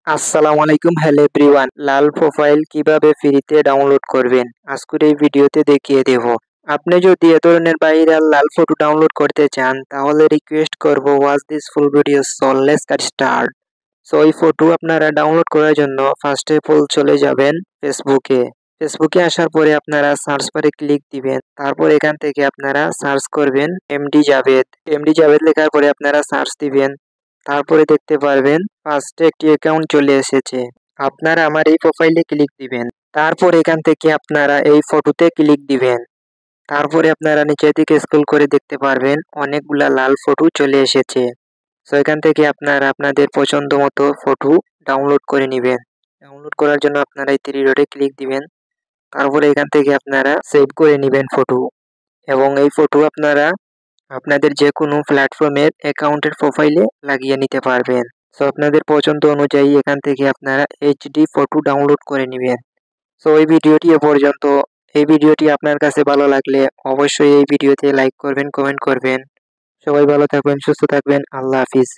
আসসালামু আলাইকুম, hello everyone. লাল profile কিভাবে ফ্রিতে ডাউনলোড করবেন আজকের এই ভিডিওতে দেখিয়ে দেব। আপনি যদি এ ধরনের ভাইরাল লাল ফটো ডাউনলোড করতে চান তাহলে রিকোয়েস্ট করব watch this full video, so let's get start. So এই ফটো আপনারা ডাউনলোড করার জন্য ফার্স্ট অফ অল চলে যাবেন ফেসবুকে আসার পরে আপনারা সার্চ বারে ক্লিক দিবেন। তারপর এখান থেকে আপনারা সার্চ করবেন এমডি জাভেদ লেখার পরে আপনারা সার্চ দিবেন। তারপরে দেখতে পারবেন ফার্স্টে একটি অ্যাকাউন্ট চলে এসেছে। আপনারা আমার এই প্রোফাইলে ক্লিক দিবেন। তারপর এখান থেকে আপনারা এই ফটোতে ক্লিক দিবেন। তারপরে আপনারা নিচের দিকে স্ক্রল করে দেখতে পারবেন অনেকগুলা লাল ফটো চলে এসেছে। সো এখান থেকে আপনারা আপনাদের পছন্দ মতো ফটো ডাউনলোড করে নেবেন। ডাউনলোড করার জন্য আপনারা এই থ্রি ডটে ক্লিক দিবেন। তারপরে এখান থেকে আপনারা সেভ করে নেবেন ফটো, এবং এই ফটো আপনারা আপনাদের যে কোনো প্ল্যাটফর্মের অ্যাকাউন্টের প্রোফাইলে লাগিয়ে নিতে পারবেন। সো আপনাদের পছন্দ অনুযায়ী এখান থেকে আপনারা এইচডি ফটো ডাউনলোড করে নেবেন। সো এই ভিডিওটি এ পর্যন্ত। এই ভিডিওটি আপনার কাছে ভালো লাগলে অবশ্যই এই ভিডিওতে লাইক করবেন, কমেন্ট করবেন। সবাই ভালো থাকবেন, সুস্থ থাকবেন। আল্লাহ হাফিজ।